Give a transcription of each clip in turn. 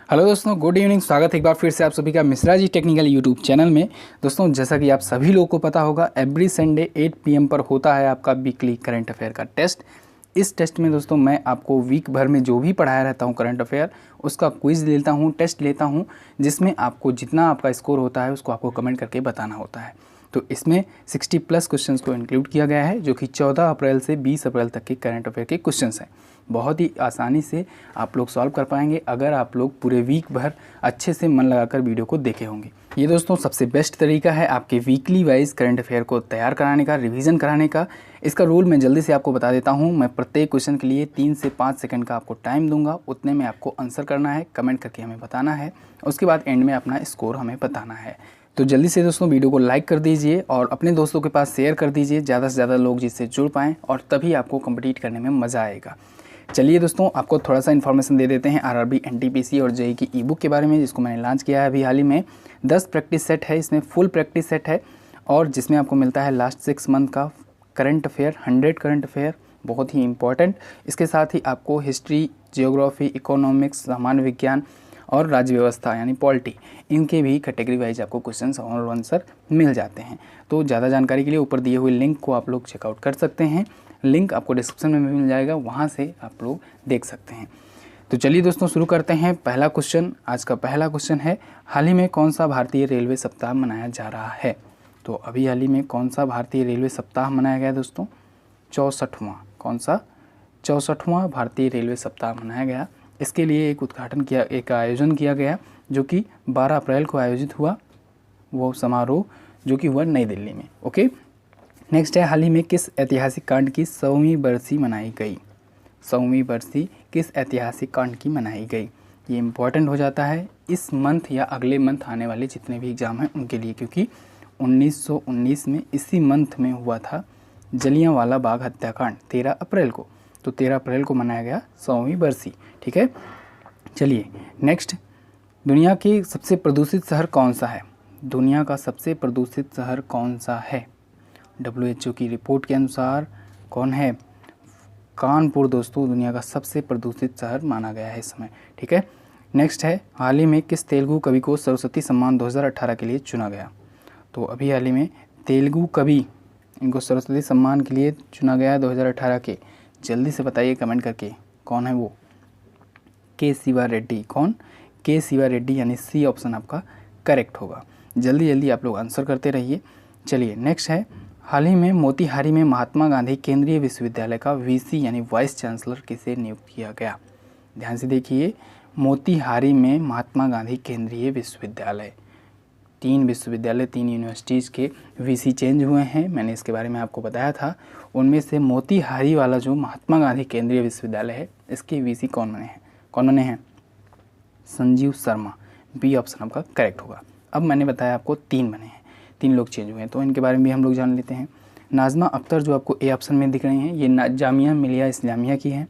Hello दोस्तों, good evening. स्वागत है एक बार फिर से आप सभी का Mishra ji technical YouTube channel में। दोस्तों, जैसा कि आप सभी लोगों को पता होगा, एवरी संडे 8 PM पर होता है आपका वीकली करंट अफेयर का टेस्ट। इस टेस्ट में दोस्तों मैं आपको वीक भर में जो भी पढ़ाया रहता हूँ करंट अफेयर, उसका क्विज़ लेता हूँ, टेस्ट लेता हूँ, जिसमें आपको जितना आपका स्कोर होता है उसको आपको कमेंट करके बताना होता है। तो इसमें 60+ क्वेश्चंस को इंक्लूड किया गया है, जो कि 14 अप्रैल से 20 अप्रैल तक के करंट अफेयर के क्वेश्चंस हैं। बहुत ही आसानी से आप लोग सॉल्व कर पाएंगे अगर आप लोग पूरे वीक भर अच्छे से मन लगाकर वीडियो को देखे होंगे। ये दोस्तों सबसे बेस्ट तरीका है आपके वीकली वाइज करंट अफेयर को तैयार कराने का, रिवीजन कराने का। इसका रूल मैं जल्दी से आपको बता देता हूँ। मैं प्रत्येक क्वेश्चन के लिए 3 से 5 सेकंड का आपको टाइम दूंगा, उतने में आपको आंसर करना है, कमेंट करके हमें बताना है। उसके बाद एंड में अपना स्कोर हमें बताना है। तो जल्दी से दोस्तों वीडियो को लाइक कर दीजिए और अपने दोस्तों के पास शेयर कर दीजिए, ज़्यादा से ज़्यादा लोग जिससे जुड़ पाएँ, और तभी आपको कम्पीट करने में मज़ा आएगा। चलिए दोस्तों, आपको थोड़ा सा इन्फॉर्मेशन दे देते हैं आरआरबी, एनटीपीसी और जेईई की ई बुक के बारे में, जिसको मैंने लॉन्च किया है अभी हाल ही में। 10 प्रैक्टिस सेट है, इसमें फुल प्रैक्टिस सेट है, और जिसमें आपको मिलता है लास्ट 6 मंथ का करंट अफेयर, 100 करंट अफेयर, बहुत ही इंपॉर्टेंट। इसके साथ ही आपको हिस्ट्री, जियोग्राफी, इकोनॉमिक्स, सामान्य विज्ञान और राज्य व्यवस्था यानी पॉलिटी, इनके भी कैटेगरी वाइज आपको क्वेश्चंस और आंसर मिल जाते हैं। तो ज़्यादा जानकारी के लिए ऊपर दिए हुए लिंक को आप लोग चेकआउट कर सकते हैं। लिंक आपको डिस्क्रिप्शन में भी मिल जाएगा, वहाँ से आप लोग देख सकते हैं। तो चलिए दोस्तों शुरू करते हैं। पहला क्वेश्चन, आज का पहला क्वेश्चन है, हाल ही में कौन सा भारतीय रेलवे सप्ताह मनाया जा रहा है? तो अभी हाल ही में कौन सा भारतीय रेलवे सप्ताह मनाया गया दोस्तों? 64वां। कौन सा? 64वां भारतीय रेलवे सप्ताह मनाया गया। इसके लिए एक आयोजन किया गया, जो कि 12 अप्रैल को आयोजित हुआ, वो समारोह जो कि हुआ नई दिल्ली में। ओके, नेक्स्ट है, हाल ही में किस ऐतिहासिक कांड की 100वीं बरसी मनाई गई? 100वीं बरसी किस ऐतिहासिक कांड की मनाई गई? ये इम्पॉर्टेंट हो जाता है इस मंथ या अगले मंथ आने वाले जितने भी एग्ज़ाम हैं उनके लिए, क्योंकि 1919 में इसी मंथ में हुआ था जलियांवाला बाग हत्याकांड, 13 अप्रैल को। तो 13 अप्रैल को मनाया गया 100वीं बरसी। ठीक है, चलिए नेक्स्ट, दुनिया की सबसे प्रदूषित शहर कौन सा है? दुनिया का सबसे प्रदूषित शहर कौन सा है? WHO की रिपोर्ट के अनुसार कौन है? कानपुर दोस्तों दुनिया का सबसे प्रदूषित शहर माना गया है इस समय। ठीक है, नेक्स्ट है, हाल ही में किस तेलुगु कवि को सरस्वती सम्मान 2018 के लिए चुना गया? तो अभी हाल ही में तेलुगु कवि, इनको सरस्वती सम्मान के लिए चुना गया है 2018 के। जल्दी से बताइए कमेंट करके, कौन है वो? के शिवा रेड्डी। कौन? के शिवा रेड्डी, यानी सी ऑप्शन आपका करेक्ट होगा। जल्दी जल्दी आप लोग आंसर करते रहिए। चलिए नेक्स्ट है, हाल ही में मोतीहारी में महात्मा गांधी केंद्रीय विश्वविद्यालय का वीसी यानी वाइस चांसलर किसे नियुक्त किया गया? ध्यान से देखिए, मोतीहारी में महात्मा गांधी केंद्रीय विश्वविद्यालय, 3 विश्वविद्यालय, 3 यूनिवर्सिटीज़ के वीसी चेंज हुए हैं। मैंने इसके बारे में आपको बताया था। उनमें से मोतीहारी वाला जो महात्मा गांधी केंद्रीय विश्वविद्यालय है, इसके वीसी कौन बने हैं? संजीव शर्मा। बी ऑप्शन आपका करेक्ट होगा। अब मैंने बताया आपको 3 बने हैं, 3 लोग चेंज हुए हैं, तो इनके बारे में भी हम लोग जान लेते हैं। नाज़मा अख्तर जो आपको ए ऑप्शन में दिख रही हैं, ये जामिया मिलिया इस्लामिया की हैं,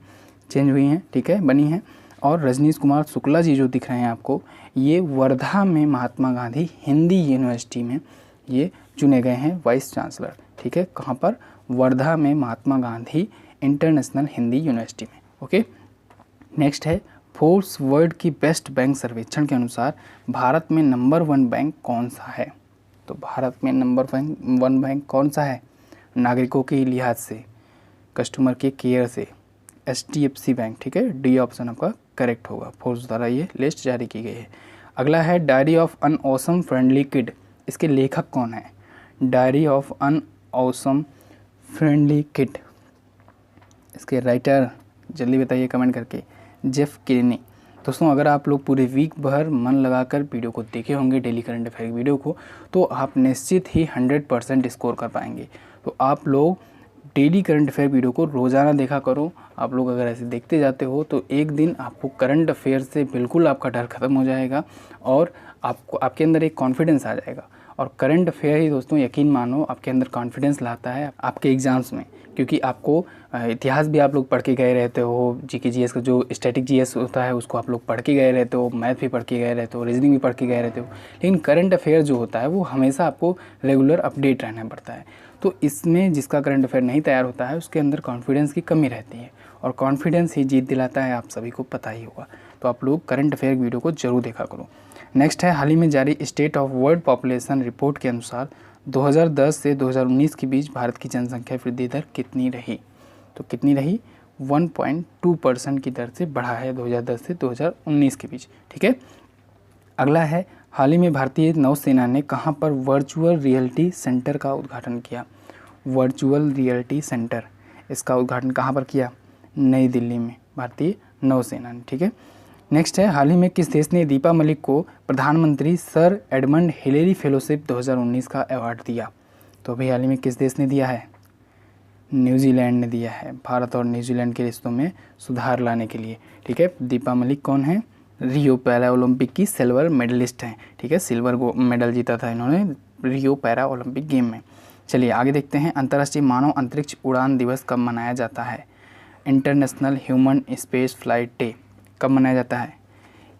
चेंज हुई हैं, ठीक है, बनी हैं। और रजनीश कुमार शुक्ला जी जो दिख रहे हैं आपको, ये वर्धा में महात्मा गांधी हिंदी यूनिवर्सिटी में ये चुने गए हैं वाइस चांसलर। ठीक है, कहाँ पर? वर्धा में महात्मा गांधी इंटरनेशनल हिंदी यूनिवर्सिटी में। ओके, नेक्स्ट है, फोर्ब्स वर्ल्ड की बेस्ट बैंक सर्वेक्षण के अनुसार भारत में नंबर 1 बैंक कौन सा है? तो भारत में नंबर 1 बैंक कौन सा है? नागरिकों के लिहाज से, कस्टमर के केयर से, HDFC बैंक। ठीक है, डी ऑप्शन आपका करेक्ट होगा। फोर्ब्स द्वारा ये लिस्ट जारी की गई है। अगला है, diary of an awesome friendly kid, इसके लेखक कौन है? Diary of an awesome friendly kid, इसके राइटर जल्दी बताइए कमेंट करके। जेफ किनी। दोस्तों, अगर आप लोग पूरे वीक भर मन लगाकर वीडियो को देखे होंगे, डेली करंट अफेयर वीडियो को, तो आप निश्चित ही 100% स्कोर कर पाएंगे। तो आप लोग डेली करंट अफेयर वीडियो को रोज़ाना देखा करो। आप लोग अगर ऐसे देखते जाते हो तो एक दिन आपको करंट अफेयर से बिल्कुल आपका डर ख़त्म हो जाएगा और आपके अंदर एक कॉन्फिडेंस आ जाएगा। और करंट अफेयर ही दोस्तों, यकीन मानो, आपके अंदर कॉन्फिडेंस लाता है आपके एग्ज़ाम्स में, क्योंकि आपको इतिहास भी आप लोग पढ़ के गए रहते हो, जीके जीएस का जो स्टैटिक जीएस होता है उसको आप लोग पढ़ के गए रहते हो, मैथ भी पढ़ के गए रहते हो, रीजनिंग भी पढ़ के गए रहते हो। लेकिन करंट अफेयर जो होता है वो हमेशा आपको रेगुलर अपडेट रहना पड़ता है। तो इसमें जिसका करंट अफेयर नहीं तैयार होता है उसके अंदर कॉन्फिडेंस की कमी रहती है, और कॉन्फिडेंस ही जीत दिलाता है, आप सभी को पता ही होगा। तो आप लोग करंट अफेयर वीडियो को जरूर देखा करो। नेक्स्ट है, हाल ही में जारी state of world population report के अनुसार 2010 से 2019 के बीच भारत की जनसंख्या वृद्धि दर कितनी रही? तो कितनी रही? 1.2% की दर से बढ़ा है 2010 से 2019 के बीच। ठीक है। अगला है, हाल ही में भारतीय नौसेना ने कहाँ पर वर्चुअल रियलिटी सेंटर का उद्घाटन किया? वर्चुअल रियलिटी सेंटर, इसका उद्घाटन कहाँ पर किया? नई दिल्ली में, भारतीय नौसेना ने। ठीक है। नेक्स्ट है, हाल ही में किस देश ने दीपा मलिक को प्रधानमंत्री सर एडमंड हिलेरी फेलोशिप 2019 का अवार्ड दिया? तो अभी हाल ही में किस देश ने दिया है? न्यूजीलैंड ने दिया है, भारत और न्यूजीलैंड के रिश्तों में सुधार लाने के लिए। ठीक है। दीपा मलिक कौन है? रियो पैरा ओलंपिक की सिल्वर मेडलिस्ट हैं। ठीक है, सिल्वर मेडल जीता था इन्होंने रियो पैरा ओलंपिक गेम में। चलिए आगे देखते हैं, अंतर्राष्ट्रीय मानव अंतरिक्ष उड़ान दिवस कब मनाया जाता है? International human space flight day कब मनाया जाता है?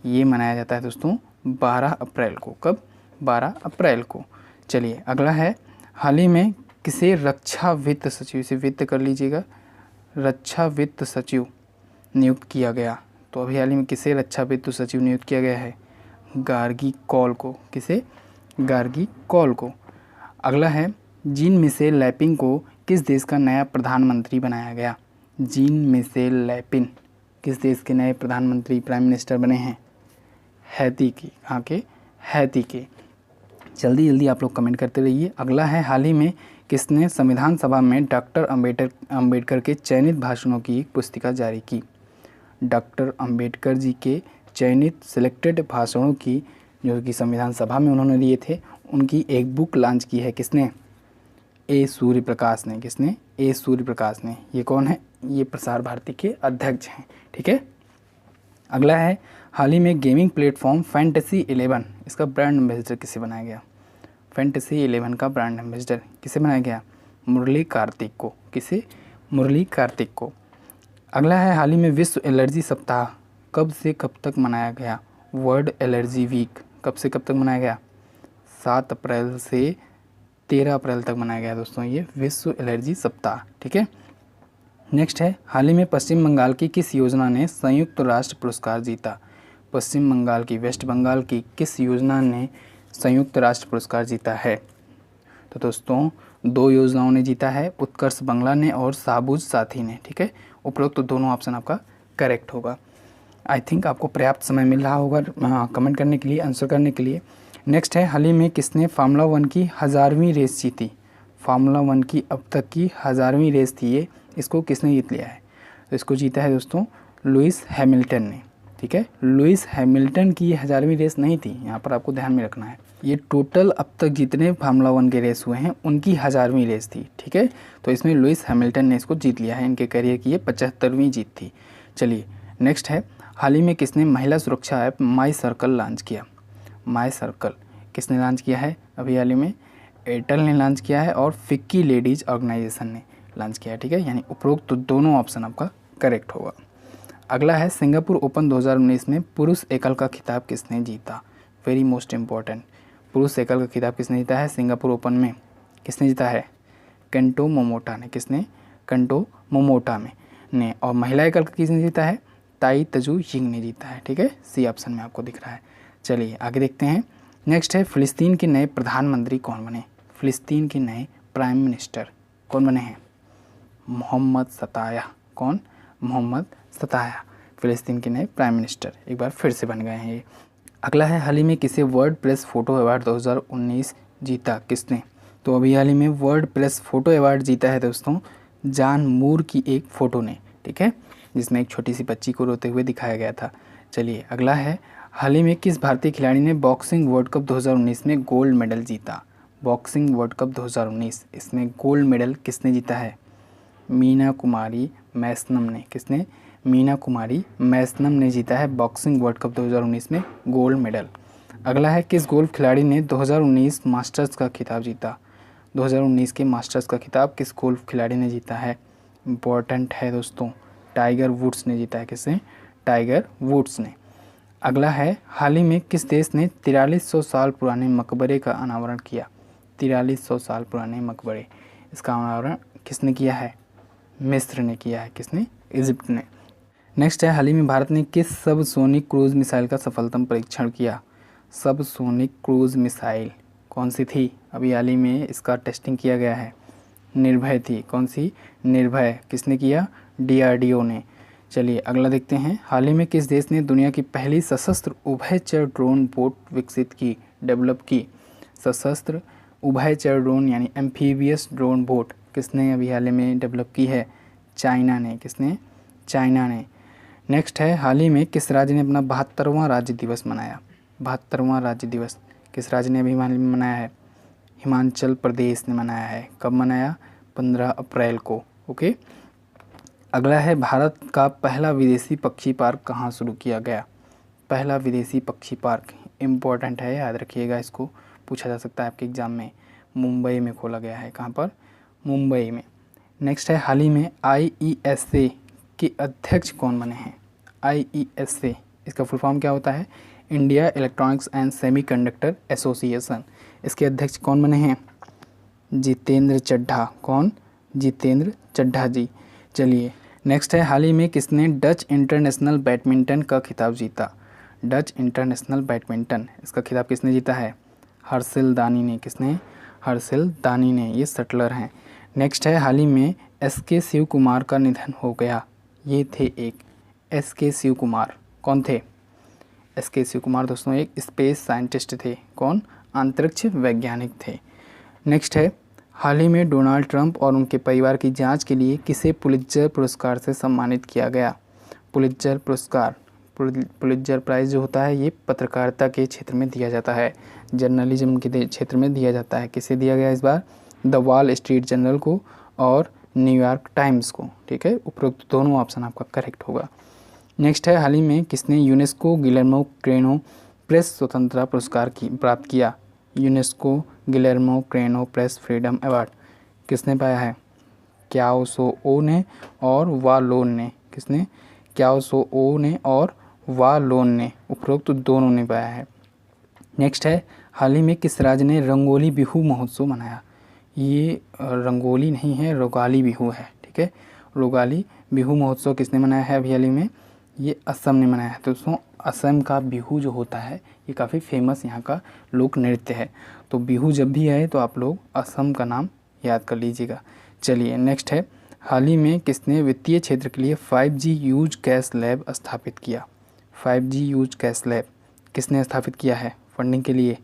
ये मनाया जाता है दोस्तों 12 अप्रैल को। कब? 12 अप्रैल को। चलिए अगला है, हाल ही में किसे रक्षा वित्त सचिव, इसे वित्त कर लीजिएगा, रक्षा वित्त सचिव नियुक्त किया गया? तो अभी हाल ही में किसे रक्षा वित्त सचिव नियुक्त किया गया है? गार्गी कौल को। किसे? गार्गी कौल को। अगला है, जीन मिशेल लैपिन को किस देश का नया प्रधानमंत्री बनाया गया? जीन मिशेल लैपिन किस देश के नए प्रधानमंत्री प्राइम मिनिस्टर बने हैं? हैती की। कहाँ के? हैती के। जल्दी जल्दी आप लोग कमेंट करते रहिए। अगला है, हाल ही में किसने संविधान सभा में डॉक्टर अंबेडकर के चयनित भाषणों की एक पुस्तिका जारी की? डॉक्टर अंबेडकर जी के चयनित सिलेक्टेड भाषणों की, जो कि संविधान सभा में उन्होंने दिए थे, उनकी एक बुक लॉन्च की है। किसने? ए सूर्य प्रकाश ने। किसने? ए सूर्य प्रकाश ने। ये कौन है? ये प्रसार भारती के अध्यक्ष हैं। ठीक है। अगला है, हाल ही में गेमिंग प्लेटफॉर्म फैंटेसी 11, इसका ब्रांड एम्बेसडर किसे बनाया गया? फैंटेसी 11 का ब्रांड एम्बेसडर किसे बनाया गया? मुरली कार्तिक को। किसे? मुरली कार्तिक को। अगला है, हाल ही में विश्व एलर्जी सप्ताह कब से कब तक मनाया गया? वर्ल्ड एलर्जी वीक कब से कब तक मनाया गया? 7 अप्रैल से 13 अप्रैल तक मनाया गया दोस्तों, ये विश्व एलर्जी सप्ताह। ठीक है। नेक्स्ट है, हाल ही में पश्चिम बंगाल की किस योजना ने संयुक्त राष्ट्र पुरस्कार जीता? पश्चिम बंगाल की, वेस्ट बंगाल की किस योजना ने संयुक्त राष्ट्र पुरस्कार जीता है? तो दोस्तों 2 योजनाओं ने जीता है, उत्कर्ष बंगला ने और साबुज साथी ने। ठीक है। उपरोक्त तो दोनों ऑप्शन आपका करेक्ट होगा। आई थिंक आपको पर्याप्त समय मिल रहा होगा कमेंट करने के लिए, आंसर करने के लिए। नेक्स्ट है, हाल ही में किसने फार्मूला 1 की 1000वीं रेस जीती? फार्मूला 1 की अब तक की 1000वीं रेस थी ये, इसको किसने जीत लिया है? तो इसको जीता है दोस्तों लुइस हैमिल्टन ने। ठीक है। लुइस हैमिल्टन की 1000वीं रेस नहीं थी, यहाँ पर आपको ध्यान में रखना है। ये टोटल अब तक जितने फार्मूला 1 के रेस हुए हैं उनकी 1000वीं रेस थी। ठीक है। तो इसमें लुइस हैमिल्टन ने इसको जीत लिया है, इनके करियर की ये 75वीं जीत थी। चलिए नेक्स्ट है, हाल ही में किसने महिला सुरक्षा ऐप माई सर्कल लॉन्च किया? माई सर्कल किसने लॉन्च किया है? अभी हाल ही में एयरटेल ने लॉन्च किया है और फिक्की लेडीज़ ऑर्गेनाइजेशन ने लॉन्च किया है। ठीक है। यानी उपरोक्त तो दोनों ऑप्शन आपका करेक्ट होगा। अगला है, सिंगापुर ओपन 2019 में पुरुष एकल का खिताब किसने जीता? वेरी मोस्ट इम्पॉर्टेंट, पुरुष एकल का खिताब किसने जीता है सिंगापुर ओपन में? किसने जीता है? केंटो मोमोटा ने। किसने? केंटो मोमोटा में ने। और महिला एकल का किसने जीता है? ताई तजू यिंग ने जीता है। ठीक है। सी ऑप्शन में आपको दिख रहा है। चलिए आगे देखते हैं। नेक्स्ट है, फ़िलिस्तीन के नए प्रधानमंत्री कौन बने? फ़िलिस्तीन के नए प्राइम मिनिस्टर कौन बने हैं? मोहम्मद सताया। कौन? मोहम्मद सताया फ़िलिस्तीन के नए प्राइम मिनिस्टर एक बार फिर से बन गए हैं ये। अगला है, हाल ही में किसे वर्ल्ड प्रेस फ़ोटो अवार्ड 2019 जीता? किसने? तो अभी हाल ही में वर्ल्ड प्रेस फ़ोटो अवार्ड जीता है दोस्तों जॉन मूर की एक फ़ोटो ने। ठीक है। जिसमें एक छोटी सी बच्ची को रोते हुए दिखाया गया था। चलिए अगला है, हाल ही में किस भारतीय खिलाड़ी ने बॉक्सिंग वर्ल्ड कप 2019 में गोल्ड मेडल जीता? बॉक्सिंग वर्ल्ड कप 2019, इसमें गोल्ड मेडल किसने जीता है? मीना कुमारी मैसनम ने। किसने? मीना कुमारी मैसनम ने जीता है बॉक्सिंग वर्ल्ड कप 2019 में गोल्ड मेडल। अगला है, किस गोल्फ खिलाड़ी ने 2019 मास्टर्स का खिताब जीता? 2019 के मास्टर्स का खिताब किस गोल्फ खिलाड़ी ने जीता है? इम्पोर्टेंट है दोस्तों, टाइगर वुड्स ने जीता है। किसने? टाइगर वुड्स ने। अगला है, हाल ही में किस देश ने 4300 साल पुराने मकबरे का अनावरण किया? 4300 साल पुराने मकबरे, इसका अनावरण किसने किया है? मिस्र ने किया है। किसने? इजिप्ट ने। नेक्स्ट है, हाल ही में भारत ने किस सबसोनिक क्रूज मिसाइल का सफलतम परीक्षण किया? सबसोनिक क्रूज मिसाइल कौन सी थी? अभी हाल ही में इसका टेस्टिंग किया गया है। निर्भय थी। कौन सी? निर्भय। किसने किया? DRDO ने। चलिए अगला देखते हैं, हाल ही में किस देश ने दुनिया की पहली सशस्त्र उभयचर ड्रोन बोट विकसित की, डेवलप की? सशस्त्र उभयचर ड्रोन यानी एम्फीबियस ड्रोन बोट किसने अभी हाल ही में डेवलप की है? चाइना ने। किसने? चाइना ने। नेक्स्ट है, हाल ही में किस राज्य ने अपना 72वां राज्य दिवस मनाया? 72वां राज्य दिवस किस राज्य ने अभी हाल ही में मनाया है? हिमाचल प्रदेश ने मनाया है। कब मनाया? 15 अप्रैल को। ओके। अगला है, भारत का पहला विदेशी पक्षी पार्क कहाँ शुरू किया गया? पहला विदेशी पक्षी पार्क इम्पोर्टेंट है, याद रखिएगा, इसको पूछा जा सकता है आपके एग्ज़ाम में। मुंबई में खोला गया है। कहाँ पर? मुंबई में। नेक्स्ट है, हाल ही में IESA के अध्यक्ष कौन बने हैं? IESA इसका फुल फॉर्म क्या होता है? India electronics and semiconductor association. इसके अध्यक्ष कौन बने हैं? जितेंद्र चड्ढा। कौन? जितेंद्र चड्ढा जी। चलिए नेक्स्ट है, हाल ही में किसने डच इंटरनेशनल बैडमिंटन का खिताब जीता? डच इंटरनेशनल बैडमिंटन इसका खिताब किसने जीता है? हर्षिल दानी ने। किसने? हर्षिल दानी ने। ये शटलर हैं। नेक्स्ट है, हाल ही में SK शिव कुमार का निधन हो गया। ये थे एक SK शिव कुमार। कौन थे? SK शिव कुमार दोस्तों एक स्पेस साइंटिस्ट थे। कौन? अंतरिक्ष वैज्ञानिक थे। नेक्स्ट है, हाल ही में डोनाल्ड ट्रंप और उनके परिवार की जांच के लिए किसे पुलित्जर पुरस्कार से सम्मानित किया गया? पुलित्जर पुरस्कार, पुलित्जर प्राइज़ जो होता है ये पत्रकारिता के क्षेत्र में दिया जाता है, जर्नलिज्म के क्षेत्र में दिया जाता है। किसे दिया गया इस बार? द वॉल स्ट्रीट जर्नल को और न्यूयॉर्क टाइम्स को। ठीक है, उपरोक्त दोनों ऑप्शन आपका करेक्ट होगा। नेक्स्ट है, हाल ही में किसने यूनेस्को गिलेर्मो क्रेनो प्रेस स्वतंत्रता पुरस्कार प्राप्त किया? UNESCO Guillermo क्रेनो press freedom award किसने पाया है? क्याओसो ने और वालोन ने। किसने? क्याओसो ने और वालोन ने, उपरोक्त दोनों ने पाया है। नेक्स्ट है, हाल ही में किस राज्य ने रंगोली बिहू महोत्सव मनाया? ये रंगोली नहीं है, रोगाली बिहू है। ठीक है, रोगाली बिहू महोत्सव किसने मनाया है अभी हाल ही में? ये असम ने मनाया है। तो दोस्तों असम का बिहू जो होता है ये काफ़ी फेमस यहाँ का लोक नृत्य है। तो बिहू जब भी आए तो आप लोग असम का नाम याद कर लीजिएगा। चलिए नेक्स्ट है, हाल ही में किसने वित्तीय क्षेत्र के लिए 5G यूज कैश लैब स्थापित किया? 5G यूज कैश लैब किसने स्थापित किया है फंडिंग के लिए?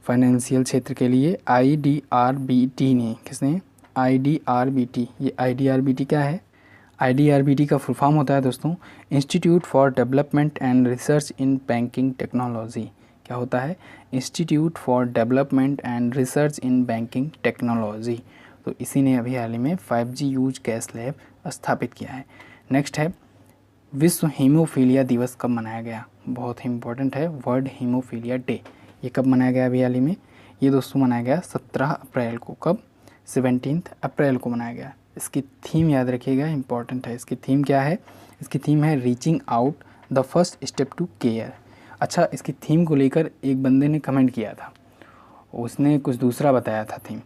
फाइनेंशियल क्षेत्र के लिए IDRBT ने। किसने? IDRBT। ये IDRBT क्या है? IDRBT का फुल फॉर्म होता है दोस्तों institute for development and research in banking technology. क्या होता है? Institute for development and research in banking technology. तो इसी ने अभी हाल ही में 5G यूज कैश लैब स्थापित किया है। नेक्स्ट है, विश्व हीमोफीलिया दिवस कब मनाया गया? बहुत ही इंपॉर्टेंट है, वर्ल्ड हीमोफीलिया डे। ये कब मनाया गया अभी हाल ही में? ये दोस्तों मनाया गया 17 अप्रैल को। कब? 17 अप्रैल को मनाया गया। इसकी थीम याद रखिएगा, इंपॉर्टेंट है। इसकी थीम क्या है? इसकी थीम है reaching out the first step to care. अच्छा, इसकी थीम को लेकर एक बंदे ने कमेंट किया था, उसने कुछ दूसरा बताया था थीम।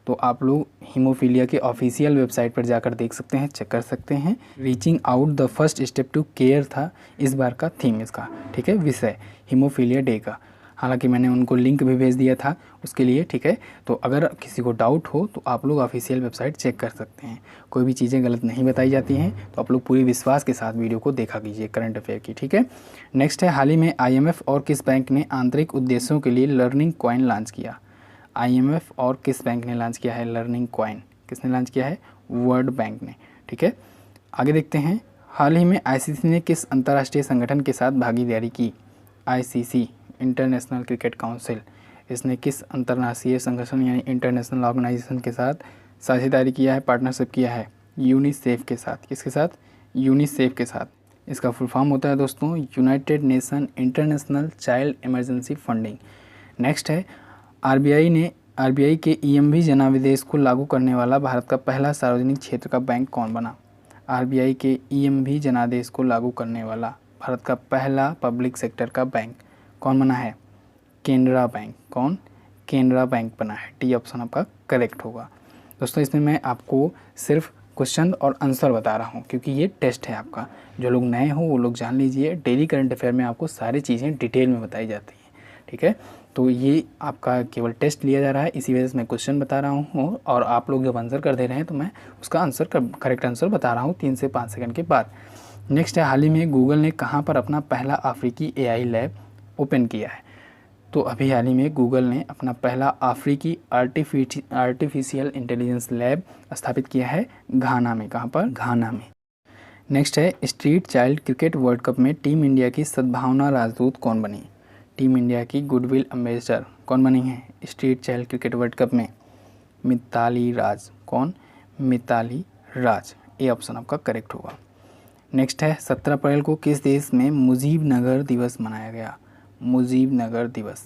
तो आप लोग हीमोफीलिया के ऑफिशियल वेबसाइट पर जाकर देख सकते हैं, चेक कर सकते हैं। Reaching out the first step to care था इस बार का थीम इसका। ठीक है, विषय हीमोफीलिया डे का। हालांकि मैंने उनको लिंक भी भेज दिया था उसके लिए। ठीक है, तो अगर किसी को डाउट हो तो आप लोग ऑफिशियल वेबसाइट चेक कर सकते हैं। कोई भी चीज़ें गलत नहीं बताई जाती हैं, तो आप लोग पूरी विश्वास के साथ वीडियो को देखा कीजिए करंट अफेयर की। ठीक है, नेक्स्ट है, हाल ही में IMF और किस बैंक ने आंतरिक उद्देश्यों के लिए लर्निंग कॉइन लॉन्च किया? IMF और किस बैंक ने लॉन्च किया है लर्निंग कॉइन? किसने लॉन्च किया है? वर्ल्ड बैंक ने। ठीक है, आगे देखते हैं, हाल ही में ICC ने किस अंतर्राष्ट्रीय संगठन के साथ भागीदारी की? ICC इंटरनेशनल क्रिकेट काउंसिल, इसने किस अंतर्राष्ट्रीय संगठन यानी इंटरनेशनल ऑर्गेनाइजेशन के साथ साझेदारी किया है, पार्टनरशिप किया है? यूनिसेफ के साथ। किसके साथ? यूनिसेफ के साथ। इसका फुल फॉर्म होता है दोस्तों United nation international child emergency funding. Next है, RBI के EMV जनादेश को लागू करने वाला भारत का पहला सार्वजनिक क्षेत्र का बैंक कौन बना? RBI के EMV जनादेश को लागू करने वाला भारत का पहला पब्लिक सेक्टर का बैंक कौन बना है? केनरा बैंक। कौन? केनरा बैंक बना है। डी ऑप्शन आपका करेक्ट होगा। दोस्तों इसमें मैं आपको सिर्फ क्वेश्चन और आंसर बता रहा हूँ, क्योंकि ये टेस्ट है आपका। जो लोग नए हो वो लोग जान लीजिए, डेली करंट अफेयर में आपको सारी चीज़ें डिटेल में बताई जाती हैं, ठीक है। तो ये आपका केवल टेस्ट लिया जा रहा है, इसी वजह से मैं क्वेश्चन बता रहा हूँ, और आप लोग जब आंसर कर दे रहे हैं तो मैं उसका आंसर करेक्ट आंसर बता रहा हूँ 3 से 5 सेकंड के बाद। नेक्स्ट है, हाल ही में गूगल ने कहाँ पर अपना पहला अफ्रीकी AI लैब ओपन किया है? तो अभी हाल ही में गूगल ने अपना पहला अफ्रीकी आर्टिफिशियल इंटेलिजेंस लैब स्थापित किया है घाना में। कहाँ पर? घाना में। नेक्स्ट है, street child cricket world cup में टीम इंडिया की सद्भावना राजदूत कौन बनी? टीम इंडिया की गुडविल एम्बेसडर कौन बनी है street child cricket world cup में? मिताली राज। कौन? मिताली राज। ये ऑप्शन आपका करेक्ट होगा। नेक्स्ट है, 17 अप्रैल को किस देश में मुजीबनगर दिवस मनाया गया? मुजीबनगर दिवस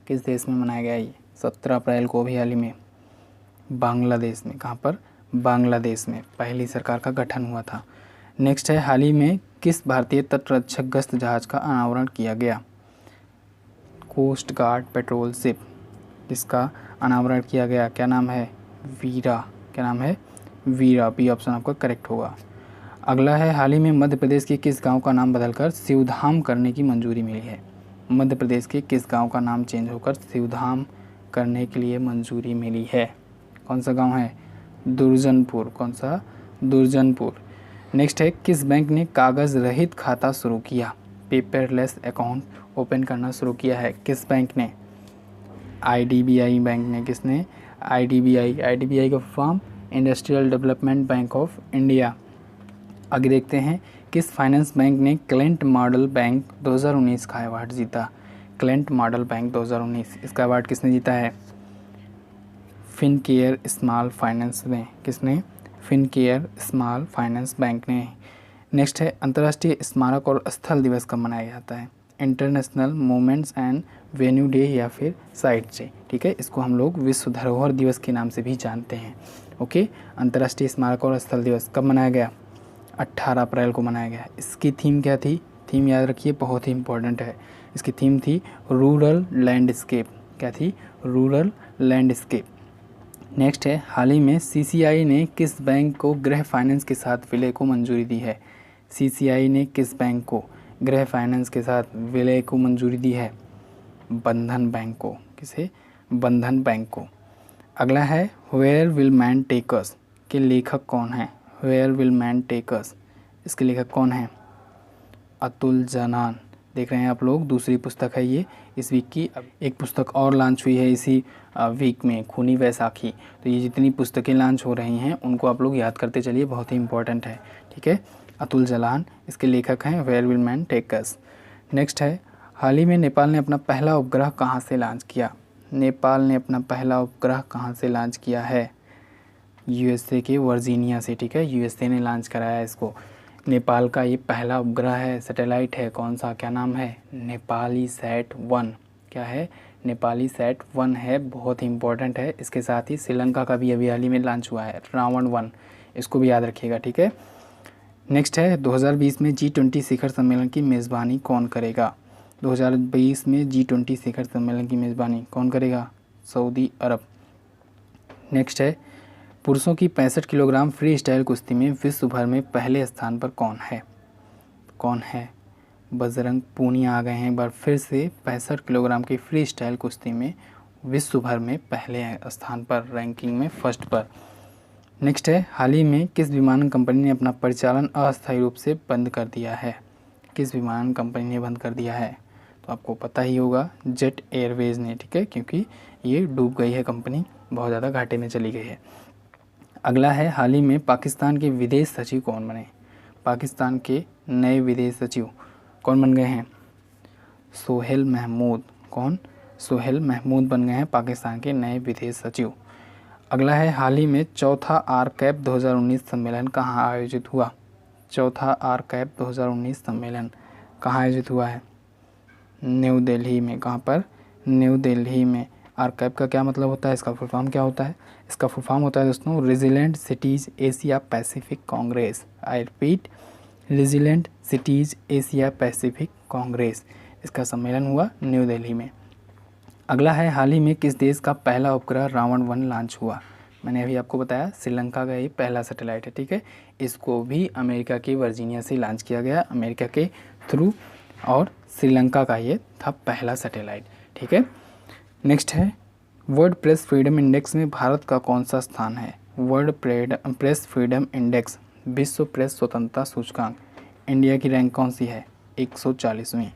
किस देश में मनाया गया? ये 17 अप्रैल को भी हाल ही में बांग्लादेश में। कहाँ पर? बांग्लादेश में पहली सरकार का गठन हुआ था। नेक्स्ट है, हाल ही में किस भारतीय तटरक्षक गश्त जहाज का अनावरण किया गया? कोस्ट गार्ड पेट्रोल शिप, इसका अनावरण किया गया। क्या नाम है? वीरा। क्या नाम है? वीरा। बी ऑप्शन आपका करेक्ट होगा। अगला है, हाल ही में मध्य प्रदेश के किस गांव का नाम बदलकर शिवधाम करने की मंजूरी मिली है? मध्य प्रदेश के किस गांव का नाम चेंज होकर शिवधाम करने के लिए मंजूरी मिली है? कौन सा गांव है? दुर्जनपुर। कौन सा? दुर्जनपुर। नेक्स्ट है, किस बैंक ने कागज़ रहित खाता शुरू किया? पेपरलेस अकाउंट ओपन करना शुरू किया है। किस बैंक ने? IDBI बैंक ने। किसने? IDBI का form industrial development bank of India. आगे देखते हैं, किस फाइनेंस बैंक ने क्लेंट मॉडल बैंक 2019 का अवार्ड जीता? क्लेंट मॉडल बैंक 2019, इसका अवार्ड किसने जीता है? फिनकेयर स्मॉल फाइनेंस ने। किसने? फिनकेयर स्मॉल फाइनेंस बैंक ने। नेक्स्ट है, अंतर्राष्ट्रीय स्मारक और स्थल दिवस कब मनाया जाता है? International moments and venue day या फिर साइट डे, ठीक है। इसको हम लोग विश्व धरोहर दिवस के नाम से भी जानते हैं। ओके, अंतर्राष्ट्रीय स्मारक और स्थल दिवस कब मनाया गया? 18 अप्रैल को मनाया गया। इसकी थीम क्या थी? थीम याद रखिए, बहुत ही इंपॉर्टेंट है। इसकी थीम थी रूरल लैंडस्केप। क्या थी? Rural landscape. नेक्स्ट है, हाल ही में CCI ने किस बैंक को गृह फाइनेंस के साथ विलय को मंजूरी दी है? CCI ने किस बैंक को गृह फाइनेंस के साथ विलय को मंजूरी दी है? बंधन बैंक को। किसे? बंधन बैंक को। अगला है, where will man take us के लेखक कौन है? Where will man take us, इसके लेखक कौन है? अतुल जनान। देख रहे हैं आप लोग, दूसरी पुस्तक है ये इस वीक की। एक पुस्तक और लॉन्च हुई है इसी वीक में, खूनी वैसाखी। तो ये जितनी पुस्तकें लॉन्च हो रही हैं उनको आप लोग याद करते चलिए, बहुत ही इंपॉर्टेंट है, ठीक है। अतुल जलान इसके लेखक हैं, where will man take us. Next है, हाल ही में नेपाल ने अपना पहला उपग्रह कहाँ से लॉन्च किया? नेपाल ने अपना पहला उपग्रह कहाँ से लॉन्च किया है? USA के वर्जीनिया से, ठीक है। USA ने लॉन्च कराया इसको। नेपाल का ये पहला उपग्रह है, सैटेलाइट है। कौन सा? क्या नाम है? नेपाली सैट 1। क्या है? नेपाली सैट 1 है, बहुत ही इंपॉर्टेंट है। इसके साथ ही श्रीलंका का भी अभी हाल ही में लॉन्च हुआ है, रावण 1। इसको भी याद रखिएगा, ठीक है। नेक्स्ट है, 2020 में G20 शिखर सम्मेलन की मेज़बानी कौन करेगा? 2020 में G20 शिखर सम्मेलन की मेज़बानी कौन करेगा? सऊदी अरब। नेक्स्ट है, पुरुषों की 65 किलोग्राम फ्री स्टाइल कुश्ती में विश्व भर में पहले स्थान पर कौन है? कौन है? बजरंग पूनिया आ गए हैं एक बार फिर से 65 किलोग्राम की फ्री स्टाइल कुश्ती में विश्व भर में पहले स्थान पर, रैंकिंग में फर्स्ट पर। नेक्स्ट है, हाल ही में किस विमानन कंपनी ने अपना परिचालन अस्थायी रूप से बंद कर दिया है? किस विमानन कंपनी ने बंद कर दिया है? तो आपको पता ही होगा, जेट एयरवेज़ ने, ठीक है, क्योंकि ये डूब गई है कंपनी, बहुत ज़्यादा घाटे में चली गई है। अगला है, हाल ही में पाकिस्तान के विदेश सचिव कौन बने? पाकिस्तान के नए विदेश सचिव कौन बन गए हैं? सोहेल महमूद। कौन? सोहेल महमूद बन गए हैं पाकिस्तान के नए विदेश सचिव। अगला है, हाल ही में चौथा आरकैप 2019 सम्मेलन कहाँ आयोजित हुआ? चौथा आरकैप 2019 सम्मेलन कहाँ आयोजित हुआ है? न्यू दिल्ली में। कहाँ पर? न्यू दिल्ली में। आरकैप का क्या मतलब होता है? इसका फुल फॉर्म क्या होता है? इसका फुल फॉर्म होता है दोस्तों, resilient cities Asia Pacific Congress. I repeat, resilient cities Asia Pacific Congress. इसका सम्मेलन हुआ न्यू दिल्ली में। अगला है, हाल ही में किस देश का पहला उपग्रह रावण 1 लॉन्च हुआ? मैंने अभी आपको बताया श्रीलंका का ये पहला सैटेलाइट है, ठीक है। इसको भी अमेरिका के वर्जीनिया से लॉन्च किया गया, अमेरिका के थ्रू, और श्रीलंका का ये था पहला सैटेलाइट, ठीक है। नेक्स्ट है वर्ल्ड प्रेस फ्रीडम इंडेक्स में भारत का कौन सा स्थान है। वर्ल्ड प्रेस फ्रीडम इंडेक्स, विश्व प्रेस स्वतंत्रता सूचकांक, इंडिया की रैंक कौन सी है, 140वीं।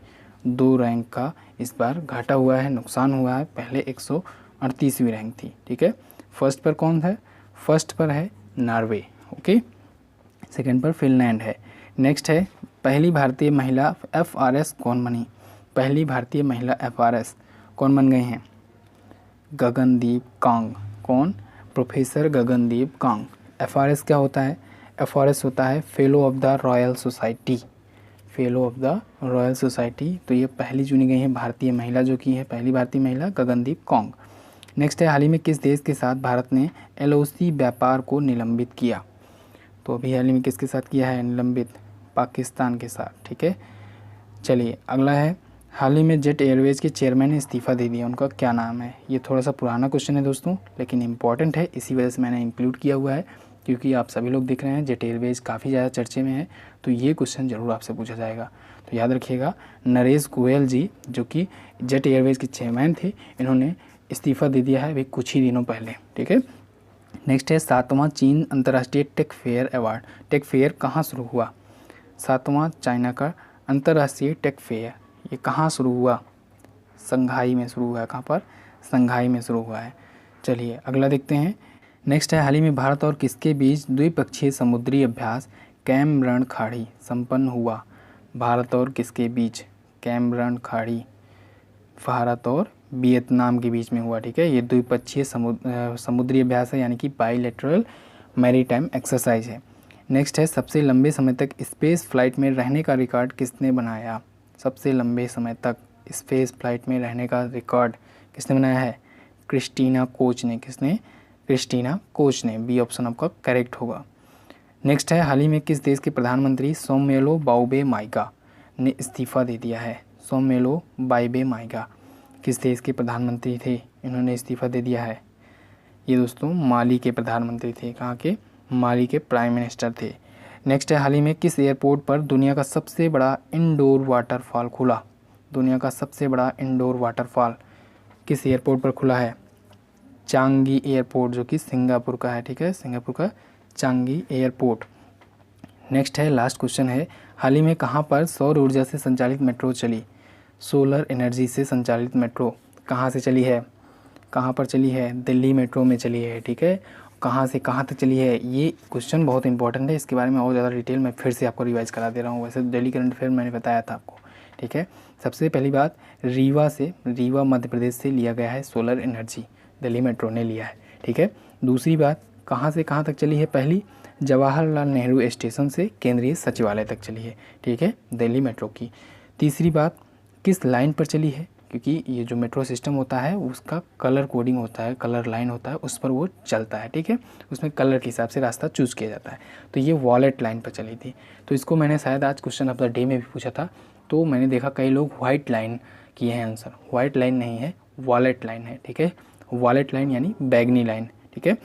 2 रैंक का इस बार घाटा हुआ है, नुकसान हुआ है, पहले 138वीं रैंक थी, ठीक है। फर्स्ट पर कौन है, फर्स्ट पर है नॉर्वे, ओके। सेकंड पर फिनलैंड है। नेक्स्ट है पहली भारतीय महिला FRS कौन बनी, पहली भारतीय महिला FRS कौन बन गई हैं, गगनदीप कांग। कौन, प्रोफेसर गगनदीप कांग। FRS क्या होता है, FRS होता है fellow of the royal society, fellow of the royal society. तो ये पहली चुनी गई है भारतीय महिला, जो कि है पहली भारतीय महिला गगनदीप कांग। नेक्स्ट है हाल ही में किस देश के साथ भारत ने LOC व्यापार को निलंबित किया। तो अभी हाल ही में किसके साथ किया है निलंबित, पाकिस्तान के साथ, ठीक है। चलिए अगला है हाल ही में जेट एयरवेज के चेयरमैन ने इस्तीफ़ा दे दिया, उनका क्या नाम है। ये थोड़ा सा पुराना क्वेश्चन है दोस्तों, लेकिन इंपॉर्टेंट है, इसी वजह से मैंने इंक्लूड किया हुआ है, क्योंकि आप सभी लोग दिख रहे हैं जेट एयरवेज काफ़ी ज़्यादा चर्चे में है, तो ये क्वेश्चन ज़रूर आपसे पूछा जाएगा। तो याद रखिएगा, नरेश गोयल जी जो कि जेट एयरवेज के चेयरमैन थे, इन्होंने इस्तीफ़ा दे दिया है अभी कुछ ही दिनों पहले, ठीक है। नेक्स्ट है 7वां चीन अंतर्राष्ट्रीय tech fair award. Tech fair कहाँ शुरू हुआ, 7वां चाइना का अंतर्राष्ट्रीय टेक फेयर, ये कहाँ शुरू हुआ, संघाई में शुरू हुआ है। कहाँ पर, संघाई में शुरू हुआ है। चलिए अगला देखते हैं। नेक्स्ट है हाल ही में भारत और किसके बीच द्विपक्षीय समुद्री अभ्यास कैम रण खाड़ी संपन्न हुआ। भारत और किसके बीच, कैम रण खाड़ी भारत और वियतनाम के बीच में हुआ, ठीक है। ये द्विपक्षीय समुद्री अभ्यास है, यानी कि बाईलैटरल मैरीटाइम एक्सरसाइज है। नेक्स्ट है सबसे लंबे समय तक स्पेस फ्लाइट में रहने का रिकॉर्ड किसने बनाया। सबसे लंबे समय तक स्पेस फ्लाइट में रहने का रिकॉर्ड किसने बनाया है, क्रिस्टीना कोच ने। किसने, क्रिस्टीना कोच ने। बी ऑप्शन आपका करेक्ट होगा। नेक्स्ट है हाल ही में किस देश के प्रधानमंत्री सोममेलो बाओबे माइगा ने इस्तीफ़ा दे दिया है। सोममेलो बाओबे माइगा किस देश के प्रधानमंत्री थे, इन्होंने इस्तीफ़ा दे दिया है। ये दोस्तों माली के प्रधानमंत्री थे। कहाँ के, माली के प्राइम मिनिस्टर थे। नेक्स्ट है हाल ही में किस एयरपोर्ट पर दुनिया का सबसे बड़ा इंडोर वाटरफॉल खुला। दुनिया का सबसे बड़ा इंडोर वाटरफॉल किस एयरपोर्ट पर खुला है, चांगी एयरपोर्ट, जो कि सिंगापुर का है, ठीक है, सिंगापुर का चांगी एयरपोर्ट। नेक्स्ट है लास्ट क्वेश्चन है हाल ही में कहाँ पर सौर ऊर्जा से संचालित मेट्रो चली। सोलर एनर्जी से संचालित मेट्रो कहाँ से चली है, कहाँ पर चली है, दिल्ली मेट्रो में चली है, ठीक है। कहाँ से कहाँ तक चली है, ये क्वेश्चन बहुत इंपॉर्टेंट है, इसके बारे में और ज़्यादा डिटेल मैं फिर से आपको रिवाइज करा दे रहा हूँ। वैसे डेली करंट अफेयर मैंने बताया था आपको, ठीक है। सबसे पहली बात, रीवा मध्य प्रदेश से लिया गया है सोलर एनर्जी, दिल्ली मेट्रो ने लिया है, ठीक है। दूसरी बात, कहाँ से कहाँ तक चली है, पहली जवाहरलाल नेहरू स्टेशन से केंद्रीय सचिवालय तक चली है, ठीक है, दिल्ली मेट्रो की। तीसरी बात, किस लाइन पर चली है, क्योंकि ये जो मेट्रो सिस्टम होता है उसका कलर कोडिंग होता है, कलर लाइन होता है, उस पर वो चलता है, ठीक है, उसमें कलर के हिसाब से रास्ता चूज़ किया जाता है। तो ये वॉलेट लाइन पर चली थी। तो इसको मैंने शायद आज क्वेश्चन ऑफ द डे में भी पूछा था, तो मैंने देखा कई लोग वाइट लाइन किए हैं आंसर। वाइट लाइन नहीं है, वॉलेट लाइन है, ठीक है। वॉलेट लाइन यानी बैगनी लाइन, ठीक है।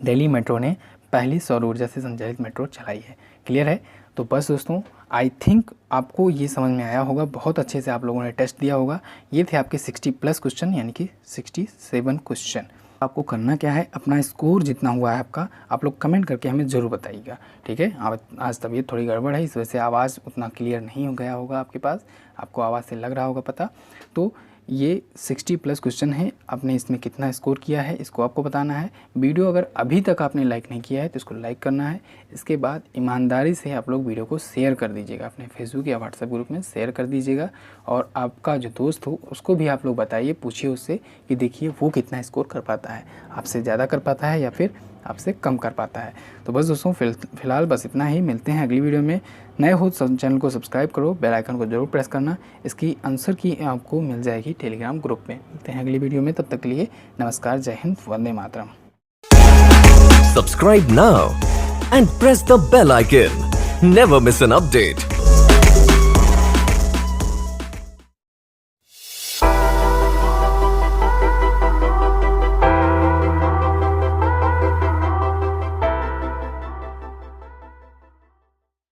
दिल्ली मेट्रो ने पहली सौर ऊर्जा से संचालित मेट्रो चलाई है। क्लियर है। तो बस दोस्तों, आई थिंक आपको ये समझ में आया होगा, बहुत अच्छे से आप लोगों ने टेस्ट दिया होगा। ये थे आपके 60+ क्वेश्चन, यानी कि 67 क्वेश्चन। आपको करना क्या है, अपना स्कोर जितना हुआ है आपका, आप लोग कमेंट करके हमें ज़रूर बताइएगा, ठीक है। आज तबीयत थोड़ी गड़बड़ है, इस वजह से आवाज़ उतना क्लियर नहीं हो गया होगा आपके पास, आपको आवाज़ से लग रहा होगा पता। तो ये 60+ क्वेश्चन है, आपने इसमें कितना स्कोर किया है इसको आपको बताना है। वीडियो अगर अभी तक आपने लाइक नहीं किया है तो इसको लाइक करना है। इसके बाद ईमानदारी से आप लोग वीडियो को शेयर कर दीजिएगा, अपने फेसबुक या व्हाट्सएप ग्रुप में शेयर कर दीजिएगा। और आपका जो दोस्त हो उसको भी आप लोग बताइए, पूछिए उससे कि देखिए वो कितना स्कोर कर पाता है, आपसे ज़्यादा कर पाता है या फिर आपसे कम कर पाता है। तो बस दोस्तों, फिलहाल बस इतना ही। मिलते हैं अगली वीडियो में। नए हो चैनल को सब्सक्राइब करो, बेल आइकन को जरूर प्रेस करना। इसकी आंसर की आपको मिल जाएगी टेलीग्राम ग्रुप में। मिलते हैं अगली वीडियो में, तब तक के लिए नमस्कार, जय Hind, Vande Mataram. Subscribe now and press the bell icon. Never miss an update.